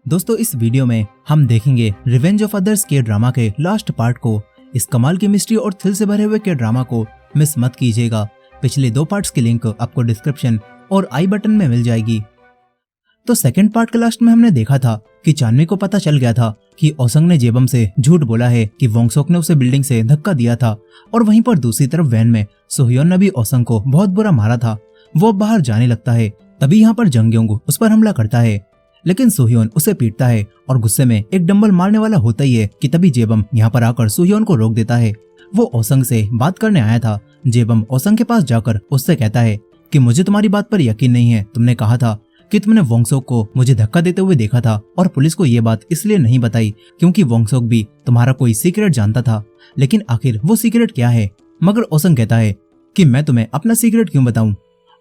दोस्तों इस वीडियो में हम देखेंगे रिवेंज ऑफ अदर्स के ड्रामा के लास्ट पार्ट को। इस कमाल की मिस्ट्री और थ्रिल से भरे हुए के ड्रामा को मिस मत कीजिएगा। पिछले 2 पार्ट्स की लिंक आपको डिस्क्रिप्शन और आई बटन में मिल जाएगी। तो सेकंड पार्ट के लास्ट में हमने देखा था कि चानवी को पता चल गया था कि ओसंग ने जेबम से झूठ बोला है कि वोंगसोक ने उसे बिल्डिंग से धक्का दिया था, और वहीं पर दूसरी तरफ वैन में सोह्योन ने भी ओसंग को बहुत बुरा मारा था। वो बाहर जाने लगता है, तभी यहाँ पर जंगयोंग उस पर हमला करता है, लेकिन सोह्योन उसे पीटता है और गुस्से में एक डंबल मारने वाला होता ही है कि तभी जेबम यहाँ पर आकर सोह्योन को रोक देता है। वो ओसंग से बात करने आया था। जेबम ओसंग के पास जाकर उससे कहता है कि मुझे तुम्हारी बात पर यकीन नहीं है। तुमने कहा था कि तुमने वोंगसोक को मुझे धक्का देते हुए देखा था, और पुलिस को ये बात इसलिए नहीं बताई क्योंकि वोंगसोक भी तुम्हारा कोई सीक्रेट जानता था। लेकिन आखिर वो सीक्रेट क्या है? मगर ओसंग कहता है कि मैं तुम्हें अपना सीक्रेट क्यों बताऊं।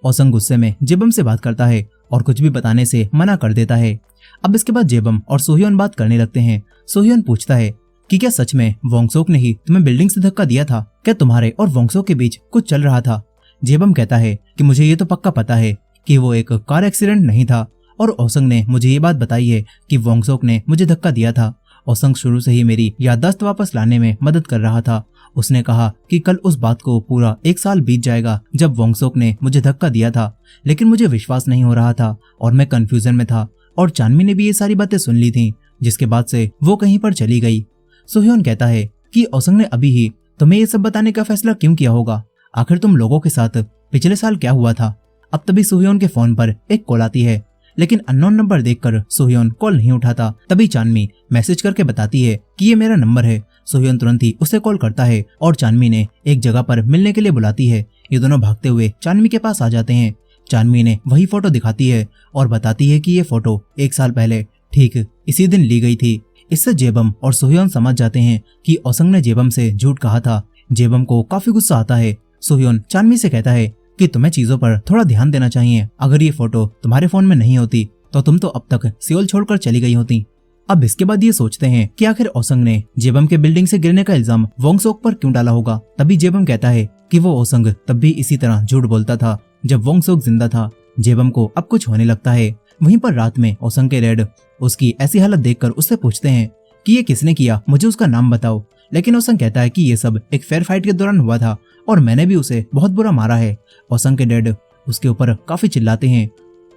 ओसंग गुस्से में जेबम से बात करता है और कुछ भी बताने से मना कर देता है। अब इसके बाद जेबम और सोह्योन बात करने लगते हैं। सोह्योन पूछता है कि क्या सच में वोंगसोक ने ही तुम्हें बिल्डिंग से धक्का दिया था? क्या तुम्हारे और वोंगसोक के बीच कुछ चल रहा था? जेबम कहता है कि मुझे ये तो पक्का पता है कि वो एक कार एक्सीडेंट नहीं था, और ओसंग ने मुझे ये बात बताई है कि वोंगसोक ने मुझे धक्का दिया था। ओसंग शुरू से ही मेरी याददाश्त वापस लाने में मदद कर रहा था। उसने कहा कि कल उस बात को पूरा 1 साल बीत जाएगा जब वोंगसोक ने मुझे धक्का दिया था, लेकिन मुझे विश्वास नहीं हो रहा था और मैं कंफ्यूजन में था, और चानवी ने भी ये सारी बातें सुन ली थी, जिसके बाद से वो कहीं पर चली गई। सोह्योन कहता है कि ओसंग ने अभी ही तुम्हें ये सब बताने का फैसला क्यों किया होगा? आखिर तुम लोगों के साथ पिछले साल क्या हुआ था? अब तभी सोह्योन के फोन पर एक कॉल आती है, लेकिन अननोन नंबर देखकर सोह्योन कॉल नहीं उठाता। तभी चानवी मैसेज करके बताती है कि ये मेरा नंबर है। सोह्योन तुरंत ही उसे कॉल करता है और चानवी ने एक जगह पर मिलने के लिए बुलाती है। ये दोनों भागते हुए चानवी के पास आ जाते हैं। चानवी ने वही फोटो दिखाती है और बताती है कि ये फोटो 1 साल पहले ठीक इसी दिन ली गई थी। इससे जेबम और सोह्योन समझ जाते हैं कि ओसंग ने जेबम से झूठ कहा था। जेबम को काफी गुस्सा आता है। सोह्योन चानवी से कहता है कि तुम्हें चीजों पर थोड़ा ध्यान देना चाहिए। अगर ये फोटो तुम्हारे फोन में नहीं होती तो तुम तो अब तक सियोल छोड़कर चली गई होती। अब इसके बाद ये सोचते हैं कि आखिर ओसंग ने जेबम के बिल्डिंग से गिरने का इल्जाम वोंगसोक पर क्यों डाला होगा। तभी जेबम कहता है कि वो ओसंग तब भी इसी तरह झूठ बोलता था जब वोंगसोक जिंदा था। जेबम को अब कुछ होने लगता है। वहीं पर रात में ओसंग के डैड उसकी ऐसी हालत देखकर उससे पूछते हैं कि ये किसने किया, मुझे उसका नाम बताओ। लेकिन ओसंग कहता है कि ये सब एक फेयर फाइट के दौरान हुआ था और मैंने भी उसे बहुत बुरा मारा है। ओसंग के डैड उसके ऊपर काफी चिल्लाते हैं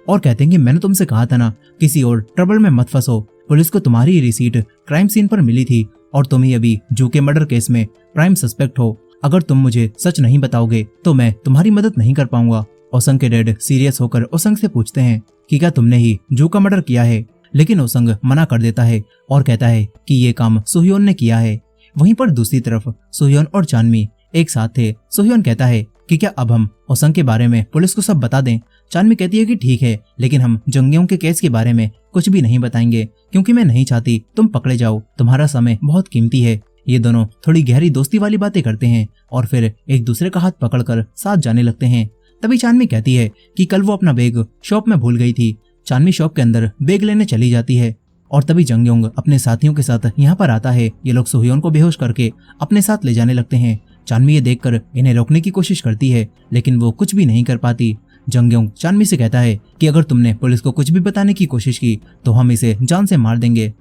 और कहते हैं कि मैंने तुमसे कहा था ना, किसी और ट्रबल में मत फंसो। पुलिस को तुम्हारी रिसीट क्राइम सीन पर मिली थी और तुम ही अभी जू के मर्डर केस में प्राइम सस्पेक्ट हो। अगर तुम मुझे सच नहीं बताओगे तो मैं तुम्हारी मदद नहीं कर पाऊंगा। ओसंग के डैड सीरियस होकर ओसंग से पूछते हैं कि क्या तुमने ही जू का मर्डर किया है? लेकिन ओसंग मना कर देता है और कहता है कि ये काम सोह्योन ने किया है। वहीं पर दूसरी तरफ सोह्योन और चानवी एक साथ थे। सोह्योन कहता है कि क्या अब हम ओसंग के बारे में पुलिस को सब बता दें? चानवी कहती है कि ठीक है, लेकिन हम जंगयों के केस के बारे में कुछ भी नहीं बताएंगे क्योंकि मैं नहीं चाहती तुम पकड़े जाओ। तुम्हारा समय बहुत कीमती है। ये दोनों थोड़ी गहरी दोस्ती वाली बातें करते हैं और फिर एक दूसरे का हाथ पकड़कर साथ जाने लगते हैं। तभी चानवी कहती है कि कल वो अपना बैग शॉप में भूल गई थी। चानवी शॉप के अंदर बैग लेने चली जाती है और तभी जंगयोंग अपने साथियों के साथ यहाँ पर आता है। ये लोग सोह्योन को बेहोश करके अपने साथ ले जाने लगते हैं। चानवी ये देखकर इन्हें रोकने की कोशिश करती है, लेकिन वो कुछ भी नहीं कर पाती। जंगयोंग चानवी से कहता है कि अगर तुमने पुलिस को कुछ भी बताने की कोशिश की तो हम इसे जान से मार देंगे।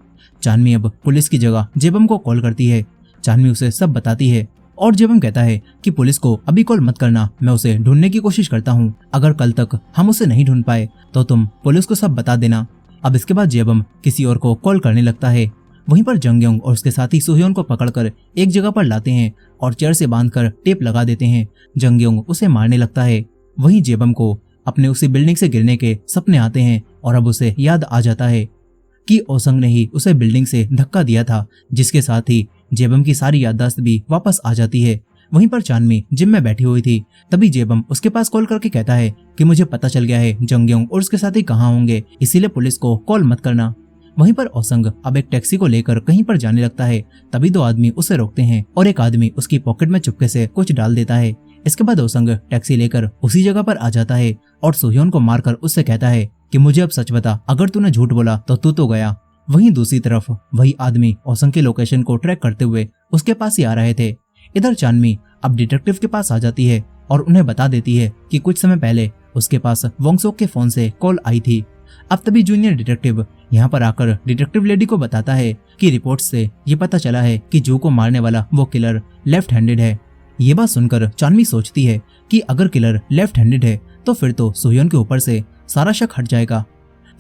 चानवी अब पुलिस की जगह जेबम को कॉल करती है। चानवी उसे सब बताती है और जेबम कहता है कि पुलिस को अभी कॉल मत करना, मैं उसे ढूंढने की कोशिश करता हूँ। अगर कल तक हम उसे नहीं ढूंढ पाए तो तुम पुलिस को सब बता देना। अब इसके बाद जेबम किसी और को कॉल करने लगता है। वहीं पर जंगयोंग और उसके साथी सोह्योन को पकड़कर एक जगह पर लाते हैं और चेयर से बांधकर टेप लगा देते हैं। जंगयोंग उसे मारने लगता है। वहीं जेबम को अपने उसी बिल्डिंग से गिरने के सपने आते हैं और अब उसे याद आ जाता है कि ओसंग ने ही उसे बिल्डिंग से धक्का दिया था, जिसके साथ ही जेबम की सारी याददाश्त भी वापस आ जाती है। वहीं पर चानवी जिम में बैठी हुई थी। तभी जेबम उसके पास कॉल करके कहता है कि मुझे पता चल गया है जंगयोंग और उसके साथी कहाँ होंगे, इसीलिए पुलिस को कॉल मत करना। वहीं पर ओसंग अब एक टैक्सी को लेकर कहीं पर जाने लगता है। तभी 2 आदमी उसे रोकते हैं और एक आदमी उसकी पॉकेट में चुपके से कुछ डाल देता है। इसके बाद ओसंग टैक्सी लेकर उसी जगह पर आ जाता है और सोह्योन को मारकर उससे कहता है कि मुझे अब सच बता, अगर तूने झूठ बोला तो तू तो गया। वहीं दूसरी तरफ वही आदमी ओसंग के लोकेशन को ट्रैक करते हुए उसके पास ही आ रहे थे। इधर चानवी अब डिटेक्टिव के पास आ जाती है और उन्हें बता देती है कि कुछ समय पहले उसके पास वोंगसोक के फोन से कॉल आई थी। अब तभी जूनियर डिटेक्टिव यहाँ पर आकर डिटेक्टिव लेडी को बताता है कि रिपोर्ट से ये पता चला है कि जू को मारने वाला वो किलर लेफ्ट हैंडेड है। ये बात सुनकर चानवी सोचती है कि अगर किलर लेफ्ट हैंडेड है तो फिर तो सोह्योन के ऊपर से सारा शक हट जाएगा।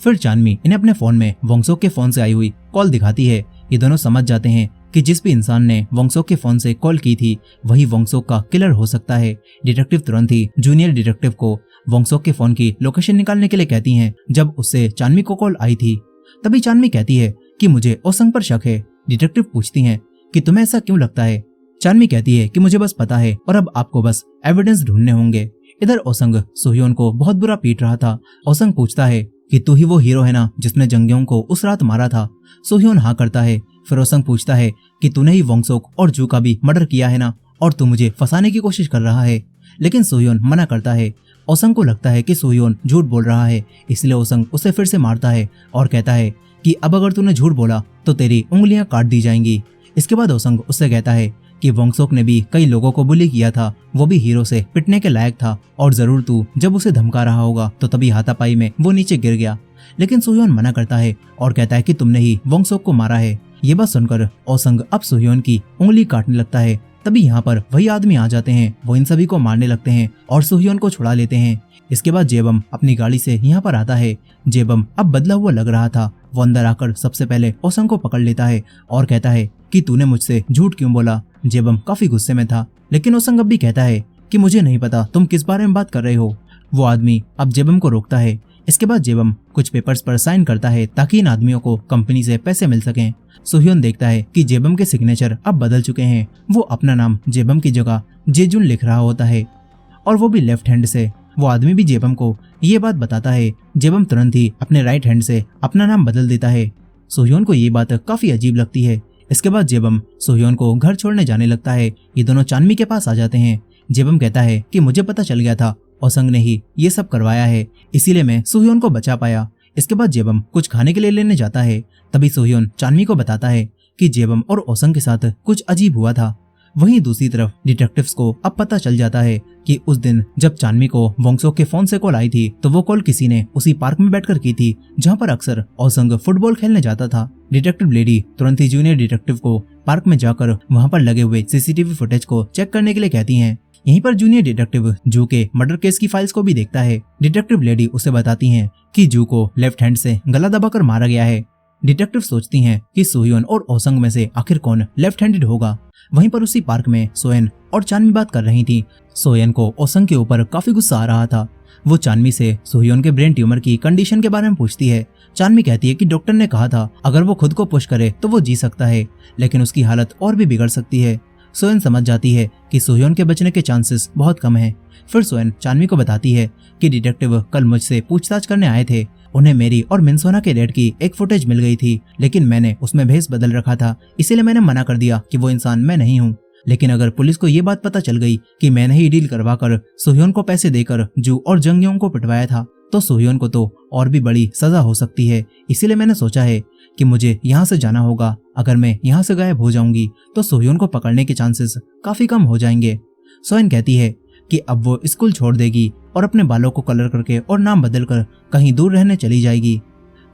फिर चानवी इन्हें अपने फोन में वोंगसोक के फोन से आई हुई कॉल दिखाती है। ये दोनों समझ जाते हैं कि जिस भी इंसान ने वोंगसोक के फोन से कॉल की थी वही वोंगसोक का किलर हो सकता है। डिटेक्टिव तुरंत ही जूनियर डिटेक्टिव को वोंगसोक के फोन की लोकेशन निकालने के लिए कहती हैं। जब उससे चानवी को कॉल आई थी तभी चानवी कहती है कि मुझे ओसंग पर शक है। डिटेक्टिव पूछती हैं कि तुम्हें ऐसा क्यों लगता है। चानवी कहती है कि मुझे बस पता है और अब आपको बस एविडेंस ढूंढने होंगे। इधर ओसंग सोह्योन को बहुत बुरा पीट रहा था। ओसंग पूछता है कि तू ही वो हीरो है ना जिसने जंगयों को उस रात मारा था। सोह्योन हाँ करता है। फिर ओसंग पूछता है कि तूने ही वोंगसोक और जू का भी मर्डर किया है ना और तू मुझे फंसाने की कोशिश कर रहा है। लेकिन सोह्योन मना करता है। ओसंग को लगता है कि सोह्योन झूठ बोल रहा है, इसलिए ओसंग उसे फिर से मारता है और कहता है कि अब अगर तूने झूठ बोला तो तेरी उंगलियां काट दी जाएंगी। इसके बाद ओसंग उससे कहता है कि वोंगसोक ने भी कई लोगों को बुली किया था, वो भी हीरो से पिटने के लायक था और जरूर तू जब उसे धमका रहा होगा तो तभी हाथापाई में वो नीचे गिर गया। लेकिन सोह्योन मना करता है और कहता है कि तुमने ही वोंगसोक को मारा है। ये बात सुनकर ओसंग अब सोह्योन की उंगली काटने लगता है। तभी यहाँ पर वही आदमी आ जाते हैं। वो इन सभी को मारने लगते हैं और सोह्योन को छुड़ा लेते हैं। इसके बाद जेबम अपनी गाड़ी से यहाँ पर आता है। जेबम अब बदला हुआ लग रहा था। वो अंदर आकर सबसे पहले ओसंग को पकड़ लेता है और कहता है कि तूने मुझसे झूठ क्यों बोला। जेबम काफी गुस्से में था, लेकिन ओसंग अब भी कहता है कि मुझे नहीं पता तुम किस बारे में बात कर रहे हो। वो आदमी अब जेबम को रोकता है। इसके बाद जेबम कुछ पेपर्स पर साइन करता है ताकि इन आदमियों को कंपनी से पैसे मिल सकें। सोह्योन देखता है कि जेबम के सिग्नेचर अब बदल चुके हैं। वो अपना नाम जेबम की जगह जेजुन लिख रहा होता है और वो भी लेफ्ट हैंड से। वो आदमी भी जेबम को ये बात बताता है। जेबम तुरंत ही अपने राइट हैंड से अपना नाम बदल देता है। सोह्योन को ये बात काफी अजीब लगती है। इसके बाद जेबम सोह्योन को घर छोड़ने जाने लगता है। ये दोनों चानवी के पास आ जाते हैं। जेबम कहता है कि मुझे पता चल गया था ओसंग ने ही ये सब करवाया है, इसीलिए मैं सोह्योन को बचा पाया। इसके बाद जेबम कुछ खाने के लिए लेने जाता है। तभी सोह्योन चानवी को बताता है कि जेबम और ओसंग के साथ कुछ अजीब हुआ था। वहीं दूसरी तरफ डिटेक्टिव्स को अब पता चल जाता है कि उस दिन जब चानवी को वोंगसोक के फोन से कॉल आई थी तो वो कॉल किसी ने उसी पार्क में बैठकर की थी जहां पर अक्सर ओसंग फुटबॉल खेलने जाता था। डिटेक्टिव लेडी तुरंत ही जूनियर डिटेक्टिव को पार्क में जाकर वहां पर लगे हुए सीसीटीवी फुटेज को चेक करने के लिए कहती हैं। यहीं पर जूनियर डिटेक्टिव जू के मर्डर केस की फाइल्स को भी देखता है। डिटेक्टिव लेडी उसे बताती हैं कि जू को लेफ्ट हैंड से गला दबाकर मारा गया है। डिटेक्टिव सोचती हैं कि सोह्योन और ओसंग में से आखिर कौन लेफ्ट हैंडेड होगा। वहीं पर उसी पार्क में सोएन और चानवी बात कर रही थी। सोएन को ओसंग के ऊपर काफी गुस्सा आ रहा था। वो चानवी से सोह्योन के ब्रेन ट्यूमर की कंडीशन के बारे में पूछती है। चानवी कहती है कि डॉक्टर ने कहा था अगर वो खुद को पुश करे तो वो जी सकता है, लेकिन उसकी हालत और भी बिगड़ सकती है। सोएन समझ जाती है कि सोह्योन के बचने के चांसेस बहुत कम हैं। फिर सोएन चानवी को बताती है कि डिटेक्टिव कल मुझसे पूछताछ करने आए थे। उन्हें मेरी और मिनसोना के रेड की एक फुटेज मिल गई थी, लेकिन मैंने उसमें भेस बदल रखा था, इसीलिए मैंने मना कर दिया कि वो इंसान मैं नहीं हूँ। लेकिन अगर पुलिस को ये बात पता चल गई कि मैंने ही डील करवाकर सोह्योन को पैसे देकर जू और जंगयों को पिटवाया था तो सोह्योन को तो और भी बड़ी सजा हो सकती है। इसीलिए मैंने सोचा है कि मुझे यहाँ से जाना होगा। अगर मैं यहाँ से गायब हो जाऊंगी तो सोह्योन को पकड़ने के चांसेस काफी कम हो जाएंगे। सोएन कहती है कि अब वो स्कूल छोड़ देगी और अपने बालों को कलर करके और नाम बदलकर कहीं दूर रहने चली जाएगी।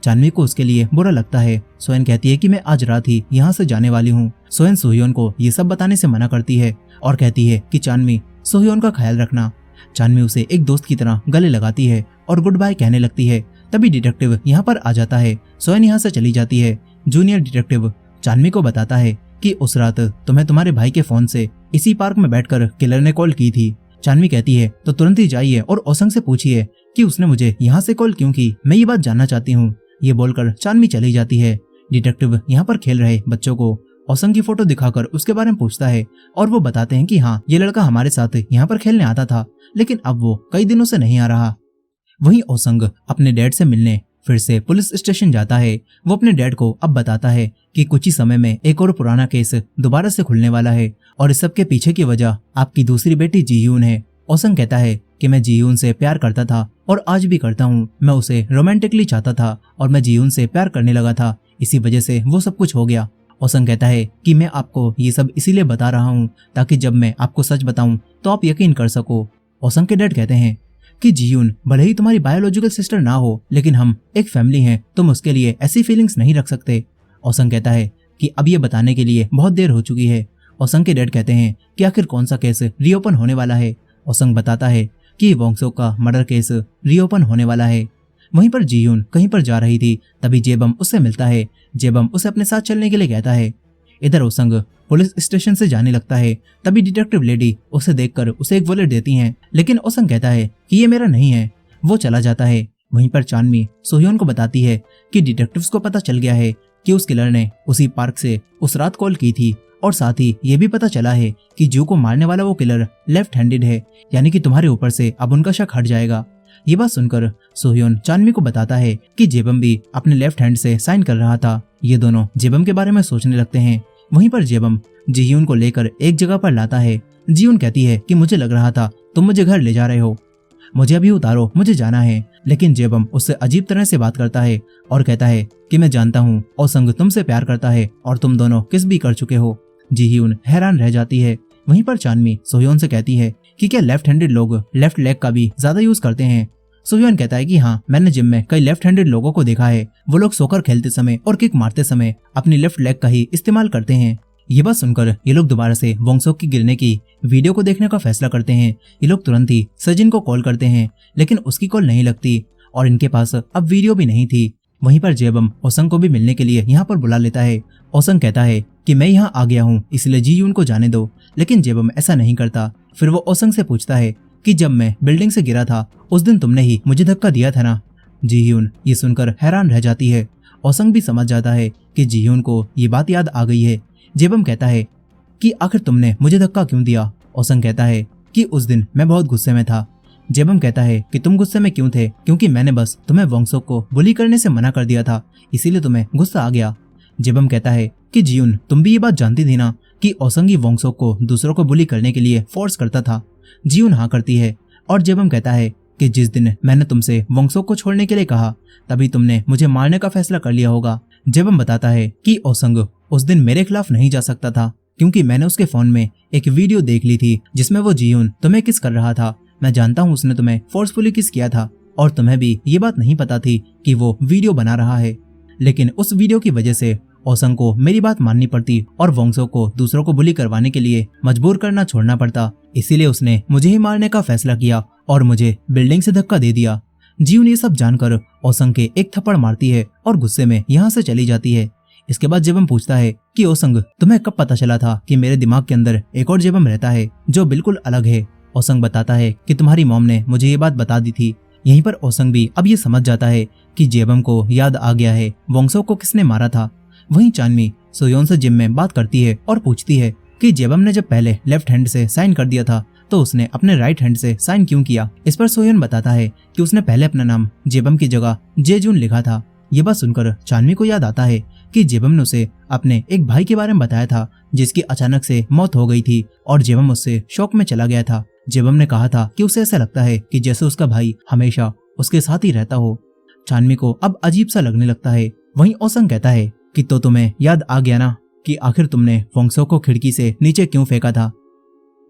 चानवी को उसके लिए बुरा लगता है। सोएन कहती है कि मैं आज रात ही यहाँ से जाने वाली हूँ। सोएन सोह्योन को ये सब बताने से मना करती है और कहती है कि चानवी सोह्योन का ख्याल रखना। चानवी उसे एक दोस्त की तरह गले लगाती है और गुड बाय कहने लगती है। तभी डिटेक्टिव यहाँ पर आ जाता है। सोएन यहाँ से चली जाती है। जूनियर डिटेक्टिव चानवी को बताता है कि उस रात तुम्हें तुम्हारे भाई के फोन से इसी पार्क में बैठकर किलर ने कॉल की थी। चानवी कहती है तो तुरंत ही जाइए और ओसंग से पूछिए कि उसने मुझे यहाँ से कॉल क्यों की, मैं ये बात जानना चाहती हूँ। ये बोलकर चानवी चली जाती है। डिटेक्टिव यहाँ पर खेल रहे बच्चों को ओसंग की फोटो दिखाकर उसके बारे में पूछता है और वो बताते हैं कि हाँ, ये लड़का हमारे साथ यहाँ पर खेलने आता था, लेकिन अब वो कई दिनों से नहीं आ रहा। वहीं ओसंग अपने डैड से मिलने फिर से पुलिस स्टेशन जाता है। वो अपने डैड को अब बताता है कि कुछ ही समय में एक और पुराना केस दोबारा से खुलने वाला है और इस सब के पीछे की वजह आपकी दूसरी बेटी जीयून है। ओसंग कहता है कि मैं जीयून से प्यार करता था और आज भी करता हूँ। मैं उसे रोमांटिकली चाहता था और मैं जीयून से प्यार करने लगा था, इसी वजह से वो सब कुछ हो गया। ओसंग कहता है कि मैं आपको ये सब इसीलिए बता रहा हूँ ताकि जब मैं आपको सच बताऊं तो आप यकीन कर सको। ओसंग के डैड कहते हैं कि जीयून भले ही तुम्हारी बायोलॉजिकल सिस्टर ना हो, लेकिन हम एक फैमिली हैं, तुम उसके लिए ऐसी फीलिंग्स नहीं रख सकते। ओसंग कहता है कि अब ये बताने के लिए बहुत देर हो चुकी है। ओसंग के डैड कहते हैं कि आखिर कौन सा केस रीओपन होने वाला है। ओसंग बताता है कि वोंगसोक का मर्डर केस रीओपन होने वाला है। वहीं पर जीयून कहीं पर जा रही थी, तभी जेबम उससे मिलता है। जेबम उसे अपने साथ चलने के लिए कहता है। इधर ओसंग पुलिस स्टेशन से जाने लगता है, तभी डिटेक्टिव लेडी उसे देखकर उसे एक वॉलेट देती हैं, लेकिन ओसंग कहता है कि ये मेरा नहीं है। वो चला जाता है। वहीं पर चानमी सोह्योन को बताती है कि डिटेक्टिव्स को पता चल गया है कि उस किलर ने उसी पार्क से उस रात कॉल की थी, और साथ ही ये भी पता चला है कि जू को मारने वाला वो किलर लेफ्ट हैंडेड है, यानी कि तुम्हारे ऊपर से अब उनका शक हट जाएगा। ये बात सुनकर सोह्योन चानमी को बताता है कि जेबम भी अपने लेफ्ट हैंड से साइन कर रहा था। ये दोनों जेबम के बारे में सोचने लगते हैं। वहीं पर जेबम जीयून को लेकर एक जगह पर लाता है। जीयून कहती है कि मुझे लग रहा था तुम मुझे घर ले जा रहे हो, मुझे अभी उतारो, मुझे जाना है। लेकिन जेबम उससे अजीब तरह से बात करता है और कहता है कि मैं जानता हूँ ओसंग तुमसे प्यार करता है और तुम दोनों किस भी कर चुके हो। जीयून हैरान रह जाती है। वहीं पर चानमी सोह्योन से कहती है कि क्या लेफ्ट हैंडेड लोग लेफ्ट लेग का भी ज्यादा यूज करते हैं। सोह्योन कहता है कि हाँ, मैंने जिम में कई लेफ्ट हैंडेड लोगों को देखा है, वो लोग सोकर खेलते समय और किक मारते समय अपनी लेफ्ट लेग का ही इस्तेमाल करते हैं। ये बात सुनकर ये लोग दोबारा से वोंगसोक की गिरने की वीडियो को देखने का फैसला करते हैं। ये लोग तुरंत ही सजिन को कॉल करते हैं, लेकिन उसकी कॉल नहीं लगती और इनके पास अब वीडियो भी नहीं थी। वहीं पर जेबम ओसंग को भी मिलने के लिए यहाँ पर बुला लेता है। ओसंग कहता है कि मैं यहाँ आ गया हूँ, इसलिए जीयून को जाने दो, लेकिन जेबम ऐसा नहीं करता। फिर वो ओसंग से पूछता है कि जब मैं बिल्डिंग से गिरा था उस दिन तुमने ही मुझे धक्का दिया था ना। जीयून ये सुनकर हैरान रह जाती है। ओसंग भी समझ जाता है कि जीयून को ये बात याद आ गई है। जेबम कहता है कि आखिर तुमने मुझे धक्का क्यों दिया। ओसंग कहता है कि उस दिन मैं बहुत गुस्से में था। जेबम कहता है कि तुम गुस्से में क्यों थे, क्योंकि मैंने बस तुम्हें वोंगसोक को बुली करने से मना कर दिया था, इसीलिए तुम्हें गुस्सा आ गया। जेबम कहता है कि जीयून तुम भी ये बात जानती थी ना कि ओसंग ही वोंगसोक को दूसरों को बुली करने के लिए फोर्स करता था। जीयून हाँ करती है और जेबम कहता है कि जिस दिन मैंने तुमसे वोंगसोक को छोड़ने के लिए कहा, तभी तुमने मुझे मारने का फैसला कर लिया होगा। जेबम बताता है कि ओसंग उस दिन मेरे खिलाफ नहीं जा सकता था, क्योंकि मैंने उसके फोन में एक वीडियो देख ली थी जिसमें वो जीयून तुम्हें किस कर रहा था। मैं जानता हूँ उसने तुम्हें फोर्सफुली किस किया था और तुम्हें भी ये बात नहीं पता थी कि वो वीडियो बना रहा है, लेकिन उस वीडियो की वजह से ओसंग को मेरी बात माननी पड़ती और वोंगसोक को दूसरों को बुली करवाने के लिए मजबूर करना छोड़ना पड़ता, इसीलिए उसने मुझे ही मारने का फैसला किया और मुझे बिल्डिंग से धक्का दे दिया। जीयून ये सब जानकर ओसंग के एक थप्पड़ मारती है और गुस्से में यहाँ से चली जाती है। इसके बाद जेबम पूछता है कि ओसंग तुम्हें कब पता चला था कि मेरे दिमाग के अंदर एक और जेबम रहता है जो बिल्कुल अलग है। ओसंग बताता है कि तुम्हारी मॉम ने मुझे ये बात बता दी थी। यहीं पर ओसंग भी अब ये समझ जाता है कि जेबम को याद आ गया है वोंगसोक को किसने मारा था। वहीं चानमी सोह्योन से जिम में बात करती है और पूछती है कि जेबम ने जब पहले लेफ्ट हैंड से साइन कर दिया था तो उसने अपने राइट हैंड से साइन क्यों किया। इस पर सोह्योन बताता है कि उसने पहले अपना नाम जेबम की जगह जेजून लिखा था। ये बात सुनकर चानमी को याद आता है कि जेबम ने उसे अपने एक भाई के बारे में बताया था जिसकी अचानक से मौत हो गई थी और जेबम उससे शौक में चला गया था। जेबम ने कहा था कि उसे ऐसा लगता है कि जैसे उसका भाई हमेशा उसके साथ ही रहता हो। चानमी को अब अजीब सा लगने लगता है। वहीं ओसंग कहता है कि तो तुम्हें याद आ गया ना कि आखिर तुमने वोंगसोक को खिड़की से नीचे क्यों फेंका था।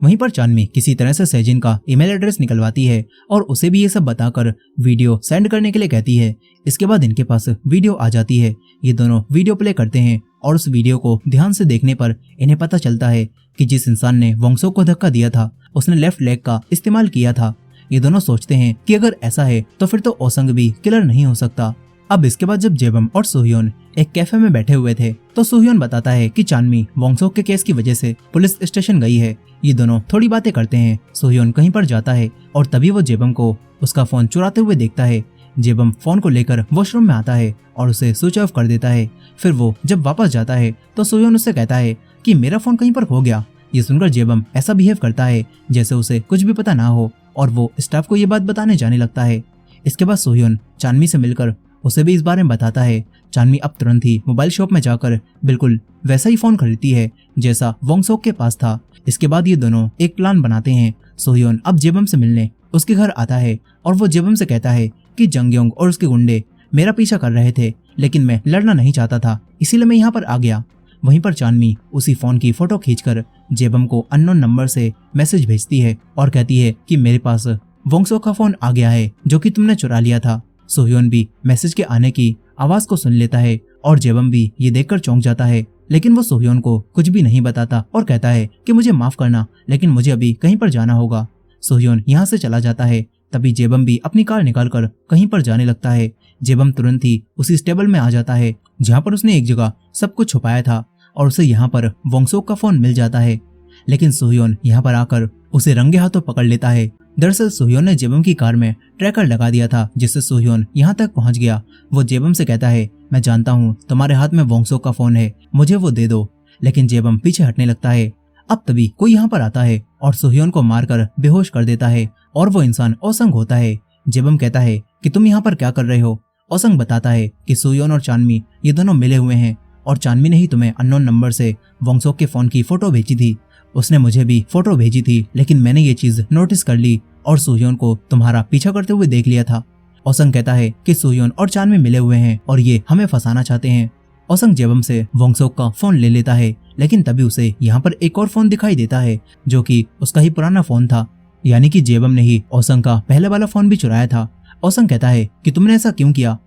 वहीं पर चानमी किसी तरह से सेजिन का ईमेल एड्रेस निकलवाती है और उसे भी ये सब बताकर वीडियो सेंड करने के लिए कहती है। इसके बाद इनके पास वीडियो आ जाती है। ये दोनों वीडियो प्ले करते हैं और उस वीडियो को ध्यान से देखने पर इन्हें पता चलता है कि जिस इंसान ने वोंगसोक को धक्का दिया था उसने लेफ्ट लेग का इस्तेमाल किया था। ये दोनों सोचते हैं कि अगर ऐसा है तो फिर तो ओसंग भी किलर नहीं हो सकता। अब इसके बाद जब जेबम और सोह्योन एक कैफे में बैठे हुए थे तो सोह्योन बताता है कि चानमी वोंगसोक के केस की वजह से पुलिस स्टेशन गई है। ये दोनों थोड़ी बातें करते हैं। सोह्योन कहीं पर जाता है और तभी वो जेबम को उसका फोन चुराते हुए देखता है। जेबम फोन को लेकर वॉशरूम में आता है और उसे स्विच ऑफ कर देता है। फिर वो जब वापस जाता है तो सोह्योन उससे कहता है कि मेरा फोन कहीं पर खो गया। ये सुनकर जेबम ऐसा बिहेव करता है जैसे उसे कुछ भी पता ना हो और वो स्टाफ को ये बात बताने जाने लगता है। इसके बाद सोह्योन चानमी से मिलकर उसे भी इस बारे में बताता है। चानमी अब तुरंत ही मोबाइल शॉप में जाकर बिल्कुल वैसा ही फोन खरीदती है जैसा वोंगसोक के पास था। इसके बाद ये दोनों एक प्लान बनाते हैं। सोह्योन अब जेबम से मिलने उसके घर आता है और वो जेबम से कहता है कि जंगयोंग और उसके गुंडे मेरा पीछा कर रहे थे, लेकिन मैं लड़ना नहीं चाहता था, इसीलिए मैं यहाँ पर आ गया। वहीं पर चानमी उसी फोन की फोटो खींचकर जेबम को अननोन नंबर से मैसेज भेजती है और कहती है कि मेरे पास वोंगसोक का फोन आ गया है जो कि तुमने चुरा लिया था। सोह्योन भी मैसेज के आने की आवाज को सुन लेता है और जेबम भी ये देखकर चौंक जाता है, लेकिन वो सोह्योन को कुछ भी नहीं बताता और कहता है कि मुझे माफ करना, लेकिन मुझे अभी कहीं पर जाना होगा। सोह्योन यहाँ से चला जाता है। तभी जेबम भी अपनी कार निकालकर कहीं पर जाने लगता है। जेबम तुरंत ही उसी स्टेबल में आ जाता है जहाँ पर उसने एक जगह सब कुछ छुपाया था और उसे यहाँ पर वोंगसोक का फोन मिल जाता है। लेकिन सोह्योन यहाँ पर आकर उसे रंगे हाथों पकड़ लेता है। दरअसल सोह्योन ने जेबम की कार में ट्रैकर लगा दिया था, जिससे सोह्योन यहाँ तक पहुँच गया। वो जेबम से कहता है, मैं जानता हूँ तुम्हारे हाथ में वोंगसोक का फोन है, मुझे वो दे दो। लेकिन जेबम पीछे हटने लगता है। अब तभी कोई यहाँ पर आता है और सोह्योन को मारकर बेहोश कर देता है और वो इंसान ओसंग होता है। जेबम कहता है कि तुम यहाँ पर क्या कर रहे हो। ओसंग बताता है कि सोह्योन और चानमी ये दोनों मिले हुए हैं और चानमी ने ही तुम्हें अननोन नंबर से वोंगसोक के फोन की फोटो भेजी थी। उसने मुझे भी फोटो भेजी थी, लेकिन मैंने ये चीज नोटिस कर ली और सोह्योन को तुम्हारा पीछा करते हुए देख लिया था। ओसंग कहता है कि सोह्योन और चानमी मिले हुए हैं और ये हमें फंसाना चाहते हैं। ओसंग जेबम से वोंगसोक का फोन ले लेता है, लेकिन तभी उसे यहाँ पर एक और फोन दिखाई देता है जो कि उसका ही पुराना फोन था, यानी कि जेबम ने ही ओसंग का पहले वाला फोन भी चुराया था। ओसंग कहता है कि तुमने ऐसा क्यों किया,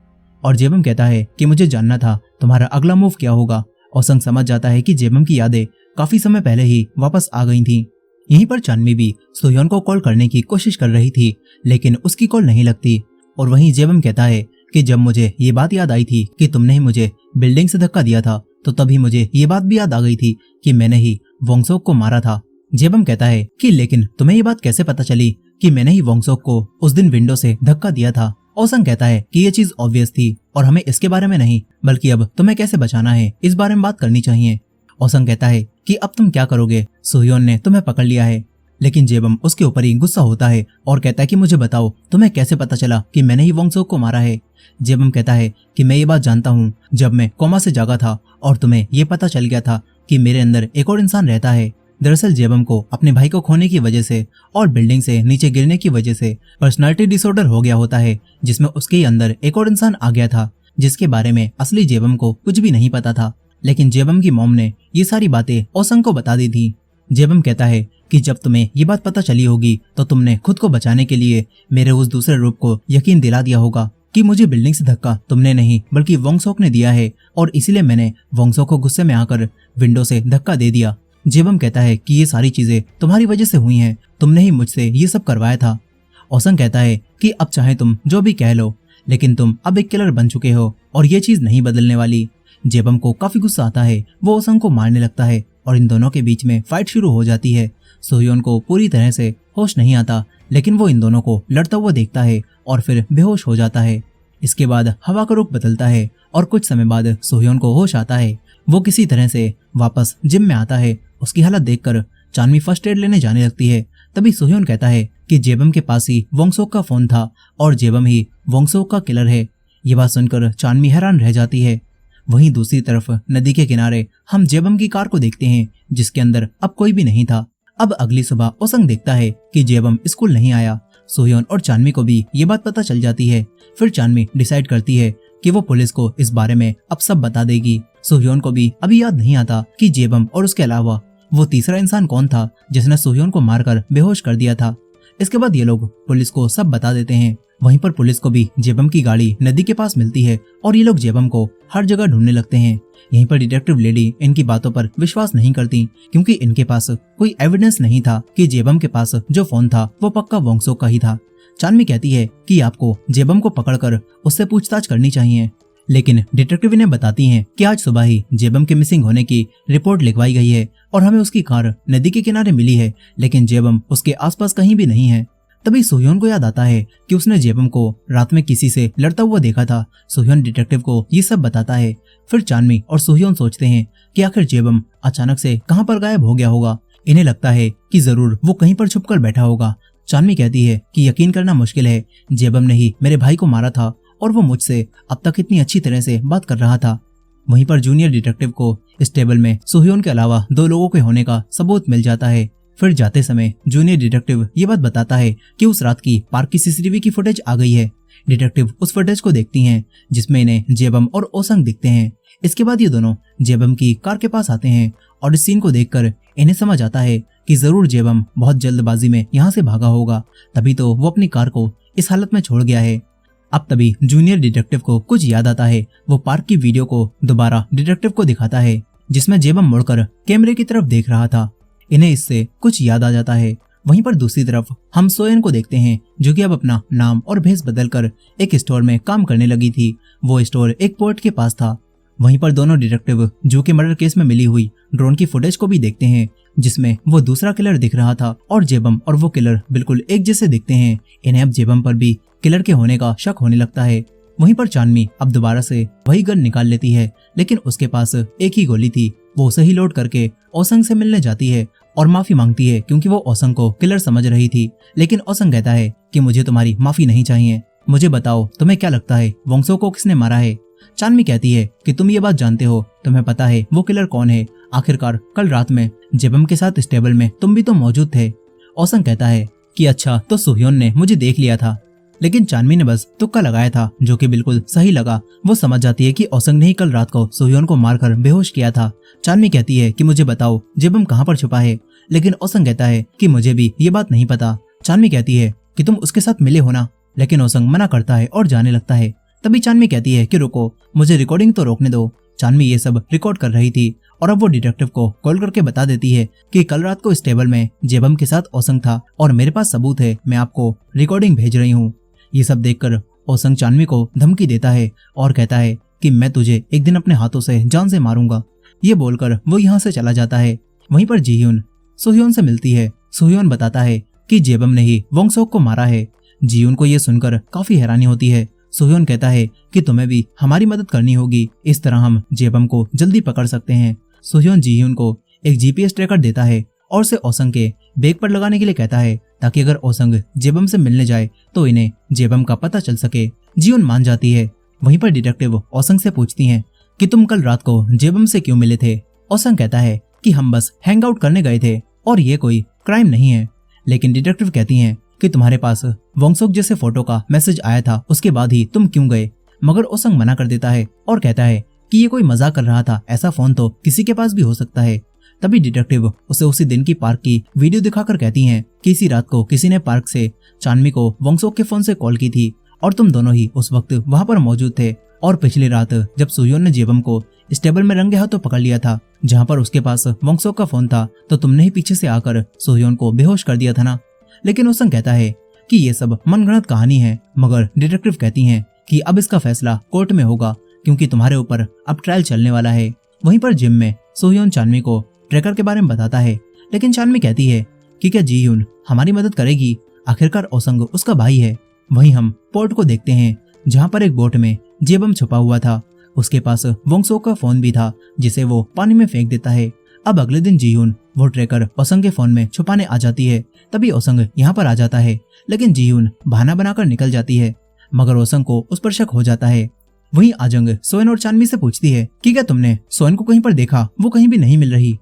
और जेबम कहता है कि मुझे जानना था तुम्हारा अगला मूव क्या होगा। ओसंग समझ जाता है कि जेबम की यादें काफी समय पहले ही वापस आ गई थी। यहीं पर चानमी भी सोह्योन को कॉल करने की कोशिश कर रही थी, लेकिन उसकी कॉल नहीं लगती। और वहीं जेबम कहता है कि जब मुझे ये बात याद आई थी कि तुमने ही मुझे बिल्डिंग से धक्का दिया था, तो तभी मुझे ये बात भी याद आ गई थी कि मैंने ही वोंगसोक को मारा था। जेबम कहता है कि लेकिन तुम्हें ये बात कैसे पता चली कि मैंने ही वोंगसोक को उस दिन विंडो से धक्का दिया था। ओसंग कहता है कि ये चीज ऑब्वियस थी और हमें इसके बारे में नहीं, बल्कि अब तुम्हें कैसे बचाना है इस बारे में बात करनी चाहिए। ओसंग कहता है कि अब तुम क्या करोगे, सोह्योन ने तुम्हें पकड़ लिया है। लेकिन जेबम उसके ऊपर ही गुस्सा होता है और कहता है कि मुझे बताओ तुम्हें कैसे पता चला कि मैंने ही वोंगसोक को मारा है। जेबम कहता है कि मैं ये बात जानता हूँ, जब मैं कोमा से जागा था और तुम्हें ये पता चल गया था कि मेरे अंदर एक और इंसान रहता है। दरअसल जेबम को अपने भाई को खोने की वजह से और बिल्डिंग से नीचे गिरने की वजह से पर्सनालिटी डिसऑर्डर हो गया होता है, जिसमें उसके अंदर एक और इंसान आ गया था जिसके बारे में असली जेबम को कुछ भी नहीं पता था। लेकिन जेबम की मॉम ने ये सारी बातें ओसंग को बता दी थी। जेबम कहता है कि जब तुम्हें ये बात पता चली होगी तो तुमने खुद को बचाने के लिए मेरे उस दूसरे रूप को यकीन दिला दिया होगा कि मुझे बिल्डिंग से धक्का तुमने नहीं बल्कि वोंगसोक ने दिया है, और इसीलिए मैंने वोंगसोक को गुस्से में आकर विंडो से धक्का दे दिया। जेबम कहता है कि ये सारी चीजें तुम्हारी वजह से हुई हैं, तुमने ही मुझसे ये सब करवाया था। ओसंग कहता है कि अब चाहे तुम जो भी कह लो, लेकिन तुम अब एक किलर बन चुके हो और ये चीज नहीं बदलने वाली। जेबम को काफी गुस्सा आता है, वो ओसंग को मारने लगता है और इन दोनों के बीच में फाइट शुरू हो जाती है। सोह्योन को पूरी तरह से होश नहीं आता, लेकिन वो इन दोनों को लड़ता हुआ देखता है और फिर बेहोश हो जाता है। इसके बाद हवा का रुख बदलता है और कुछ समय बाद सोह्योन को होश आता है। वो किसी तरह से वापस जिम में आता है। उसकी हालत देखकर चानमी फर्स्ट एड लेने जाने लगती है। तभी सोह्योन कहता है कि जेबम के पास ही वोंगसोक का फोन था और जेबम ही वोंगसोक का किलर है। ये बात सुनकर चानमी हैरान रह जाती है। वहीं दूसरी तरफ नदी के किनारे हम जेबम की कार को देखते हैं, जिसके अंदर अब कोई भी नहीं था। अब अगली सुबह ओसंग देखता है कि जेबम स्कूल नहीं आया। सोह्योन और चानमी को भी ये बात पता चल जाती है। फिर चानमी डिसाइड करती है कि वो पुलिस को इस बारे में अब सब बता देगी। सोह्योन को भी अभी याद नहीं आता कि जेबम और उसके अलावा वो तीसरा इंसान कौन था जिसने सोह्योन को मारकर बेहोश कर दिया था। इसके बाद ये लोग पुलिस को सब बता देते हैं। वहीं पर पुलिस को भी जेबम की गाड़ी नदी के पास मिलती है और ये लोग जेबम को हर जगह ढूंढने लगते हैं। यहीं पर डिटेक्टिव लेडी इनकी बातों पर विश्वास नहीं करती, क्योंकि इनके पास कोई एविडेंस नहीं था कि जेबम के पास जो फोन था वो पक्का वोंगसोक का ही था। चानमी कहती है कि आपको जेबम को पकड़कर उससे पूछताछ करनी चाहिए, लेकिन डिटेक्टिव इन्हें बताती हैं कि आज सुबह ही जेबम के मिसिंग होने की रिपोर्ट लिखवाई गई है और हमें उसकी कार नदी के किनारे मिली है, लेकिन जेबम उसके आसपास कहीं भी नहीं है। तभी सोह्योन को याद आता है कि उसने जेबम को रात में किसी से लड़ता हुआ देखा था। सोह्योन डिटेक्टिव को ये सब बताता है। फिर चानमी और सोह्योन सोचते हैं कि आखिर जेबम अचानक से कहां पर गायब हो गया होगा। इन्हें लगता है कि जरूर वो कहीं पर छुपकर बैठा होगा। चानमी कहती है कि यकीन करना मुश्किल है, जेबम ने ही मेरे भाई को मारा था और वो मुझसे अब तक इतनी अच्छी तरह से बात कर रहा था। वहीं पर जूनियर डिटेक्टिव को इस टेबल में सोह्योन के अलावा 2 लोगों के होने का सबूत मिल जाता है। फिर जाते समय जूनियर डिटेक्टिव ये बात बताता है कि उस रात की पार्क की सीसीटीवी की फुटेज आ गई है। डिटेक्टिव उस फुटेज को देखती हैं जिसमें इन्हें जेबम और ओसंग दिखते हैं। इसके बाद ये दोनों जेबम की कार के पास आते हैं और इस सीन को देखकर इन्हें समझ आता है कि जरूर जेबम बहुत जल्दबाजी में यहाँ से भागा होगा, तभी तो वो अपनी कार को इस हालत में छोड़ गया है। अब तभी जूनियर डिटेक्टिव को कुछ याद आता है। वो पार्क की वीडियो को दोबारा डिटेक्टिव को दिखाता है जिसमें जेबम मुड़कर कैमरे की तरफ देख रहा था। इन्हें इससे कुछ याद आ जाता है। वहीं पर दूसरी तरफ हम सोयन को देखते हैं जो कि अब अपना नाम और भेष बदलकर एक स्टोर में काम करने लगी थी। वो स्टोर एक पोर्ट के पास था। वहीं पर दोनों डिटेक्टिव जो कि मर्डर केस में मिली हुई ड्रोन की फुटेज को भी देखते हैं जिसमें वो दूसरा किलर दिख रहा था और जेबम और वो किलर बिल्कुल एक जैसे दिखते हैं। इन्हें अब जेबम पर भी किलर के होने का शक होने लगता है। वहीं पर चांदनी अब दोबारा से वही गन निकाल लेती है लेकिन उसके पास एक ही गोली थी। वो उसे ही लोड करके ओसंग से मिलने जाती है और माफी मांगती है क्योंकि वो ओसंग को किलर समझ रही थी। लेकिन ओसंग कहता है कि मुझे तुम्हारी माफी नहीं चाहिए, मुझे बताओ तुम्हें क्या लगता है वोंगसो को किसने मारा है। चांदनी कहती है कि तुम ये बात जानते हो, तुम्हें पता है वो किलर कौन है। आखिरकार कल रात में जेबम के साथ स्टेबल में तुम भी तो मौजूद थे। ओसंग कहता है कि अच्छा तो सुह्योन ने मुझे देख लिया था, लेकिन चांदनी ने बस तुक्का लगाया था जो कि बिल्कुल सही लगा। वो समझ जाती है कि ओसंग ने ही कल रात को सुह्योन को मारकर बेहोश किया था। चांदनी कहती है कि मुझे बताओ जेबम कहाँ पर छुपा है, लेकिन ओसंग कहता है कि मुझे भी ये बात नहीं पता। चांदनी कहती है कि तुम उसके साथ मिले हो ना, लेकिन ओसंग मना करता है और जाने लगता है। तभी चांदनी कहती है कि रुको, मुझे रिकॉर्डिंग तो रोकने दो। चांदनी ये सब रिकॉर्ड कर रही थी और अब वो डिटेक्टिव को कॉल करके बता देती है कि कल रात को स्टेबल में जेबम के साथ ओसंग था और मेरे पास सबूत है, मैं आपको रिकॉर्डिंग भेज रही हूँ। ये सब देखकर ओसंग चांदनी को धमकी देता है और कहता है कि मैं तुझे एक दिन अपने हाथों से जान से मारूंगा। ये बोलकर वो यहाँ से चला जाता है। वहीं पर जीह्यून सुह्योन से मिलती है। सुह्योन बताता है कि जेबम ने ही वोंगसोक को मारा है। जीह्यून को ये सुनकर काफी हैरानी होती है। सुह्योन कहता है कि तुम्हें भी हमारी मदद करनी होगी, इस तरह हम जेबम को जल्दी पकड़ सकते हैं। सुह्योन जीह्यून को एक जीपीएस ट्रैकर देता है और उसे ओसंग के बैग पर लगाने के लिए कहता है ताकि अगर ओसंग जेबम से मिलने जाए तो इन्हें जेबम का पता चल सके। जीह्यून मान जाती है। वहीं पर डिटेक्टिव ओसंग से पूछती हैं कि तुम कल रात को जेबम से क्यों मिले थे। ओसंग कहता है कि हम बस हैंग आउट करने गए थे और ये कोई क्राइम नहीं है। लेकिन डिटेक्टिव कहती हैं कि तुम्हारे पास वोंगसोक जैसे फोटो का मैसेज आया था, उसके बाद ही तुम क्यों गए। मगर ओसंग मना कर देता है और कहता है कि ये कोई मजाक कर रहा था, ऐसा फोन तो किसी के पास भी हो सकता है। तभी डिटेक्टिव उसे उसी दिन की पार्क की वीडियो दिखाकर कहती हैं कि इसी रात को किसी ने पार्क से चांदनी को वोंगसोक के फोन से कॉल की थी और तुम दोनों ही उस वक्त वहां पर मौजूद थे। और पिछली रात जब सुह्योन ने जेबम को स्टेबल में रंगे हाथों पकड़ लिया था जहां पर उसके पास वोंगसोक का फोन था, तो तुमने ही पीछे से आकर सुह्योन को बेहोश कर दिया था ना। लेकिन ओसंग कहता है कि ये सब मनगढ़ंत कहानी है। मगर डिटेक्टिव कहती हैं कि अब इसका फैसला कोर्ट में होगा क्योंकि तुम्हारे ऊपर अब ट्रायल चलने वाला है। वहीं पर जिम में सुह्योन चांदनी को ट्रैकर के बारे में बताता है, लेकिन चांदनी कहती है कि क्या जीह्यून हमारी मदद करेगी, आखिरकार ओसंग उसका भाई है। वहीं हम पोर्ट को देखते हैं जहां पर एक बोट में जेबम छुपा हुआ था। उसके पास वोंगसोक का फोन भी था जिसे वो पानी में फेंक देता है। अब अगले दिन जीह्यून वो ट्रैकर ओसंग के फोन में छुपाने आ जाती है। तभी ओसंग यहाँ पर आ जाता है, लेकिन जीह्यून बहाना बनाकर निकल जाती है। मगर ओसंग को उस पर शक हो जाता है। वहीं आजंग सोएन और चांदनी से पूछती है कि क्या तुमने सोएन को कहीं पर देखा, वो कहीं भी नहीं मिल रही